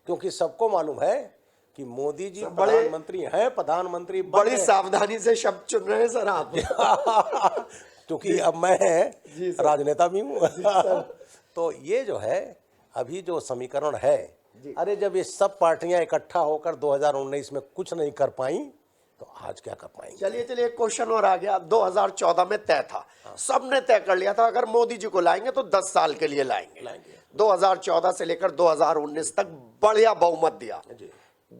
क्योंकि सबको मालूम है कि मोदी जी प्रधानमंत्री हैं, प्रधानमंत्री बड़ी सावधानी से शब्द चुन रहे हैं सर आप। क्योंकि अब मैं राजनेता भी हूँ। तो ये जो है अभी जो समीकरण है, अरे जब ये सब पार्टियां इकट्ठा होकर 2019 में कुछ नहीं कर पाई तो आज क्या कर पाएंगे। चलिए एक क्वेश्चन और आ गया। 2014 में तय था, सबने तय कर लिया था अगर मोदी जी को लाएंगे तो 10 साल के लिए लाएंगे। 2014 से लेकर 2019 तक बढ़िया बहुमत दिया।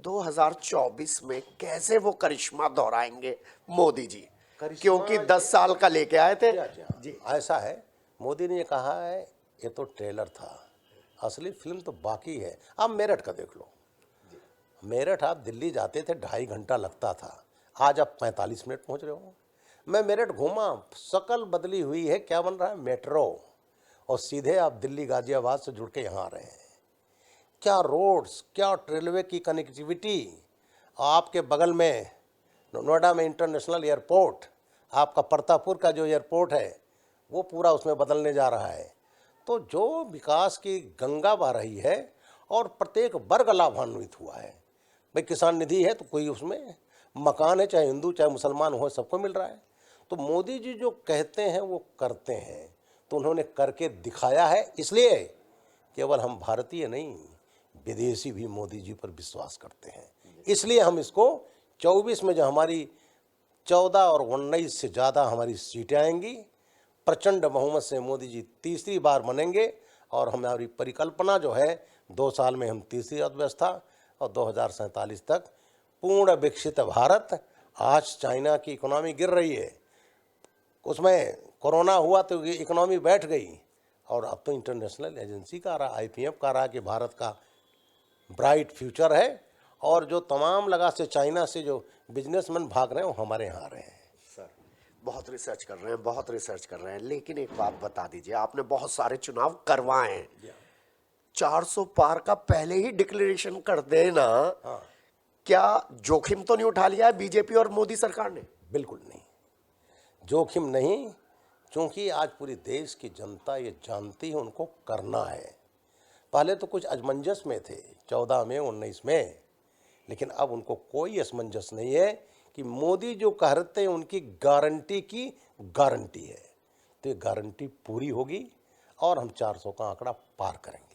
2024 में कैसे वो करिश्मा दोहराएंगे मोदी जी, क्योंकि 10 साल का लेके आए थे जी। ऐसा है, मोदी ने कहा है ये तो ट्रेलर था, असली फिल्म तो बाकी है। आप मेरठ का देख लो, मेरठ आप दिल्ली जाते थे 2.5 घंटा लगता था, आज आप 45 मिनट पहुंच रहे हो। मैं मेरठ घूमा, शकल बदली हुई है। क्या बन रहा है? मेट्रो, और सीधे आप दिल्ली गाजियाबाद से जुड़ के यहाँ आ रहे हैं। क्या रोड्स, क्या रेलवे की कनेक्टिविटी। आपके बगल में नोएडा में इंटरनेशनल एयरपोर्ट, आपका परतापुर का जो एयरपोर्ट है वो पूरा उसमें बदलने जा रहा है। तो जो विकास की गंगा बह रही है और प्रत्येक वर्ग लाभान्वित हुआ है। भाई किसान निधि है तो कोई उसमें मकान है, चाहे हिंदू चाहे मुसलमान हो, सबको मिल रहा है। तो मोदी जी जो कहते हैं वो करते हैं, तो उन्होंने करके दिखाया है। इसलिए केवल हम भारतीय नहीं, विदेशी भी मोदी जी पर विश्वास करते हैं। इसलिए हम इसको 24 में जो हमारी 14 और 19 से ज़्यादा हमारी सीटें आएंगी, प्रचंड बहुमत से मोदी जी तीसरी बार बनेंगे। और हमारी परिकल्पना जो है 2 साल में हम तीसरी अर्थव्यवस्था और 2047 तक पूर्ण विकसित भारत। आज चाइना की इकोनॉमी गिर रही है, उसमें कोरोना हुआ तो इकोनॉमी बैठ गई, और अब तो इंटरनेशनल एजेंसी का रहा, IMF का रहा कि भारत का ब्राइट फ्यूचर है। और जो तमाम लगा से चाइना से जो बिजनेसमैन भाग रहे हैं वो हमारे यहाँ आ रहे हैं। सर बहुत रिसर्च कर रहे हैं, बहुत रिसर्च कर रहे हैं, लेकिन एक बात बता दीजिए, आपने बहुत सारे चुनाव करवाए हैं, 400 पार का पहले ही डिक्लेरेशन कर देना, क्या जोखिम तो नहीं उठा लिया है बीजेपी और मोदी सरकार ने? बिल्कुल नहीं, जोखिम नहीं, क्योंकि आज पूरी देश की जनता ये जानती है उनको करना है। पहले तो कुछ असमंजस में थे 14 में 19 में, लेकिन अब उनको कोई असमंजस नहीं है कि मोदी जो कहते हैं उनकी गारंटी की गारंटी है। तो ये गारंटी पूरी होगी और हम 400 का आंकड़ा पार करेंगे।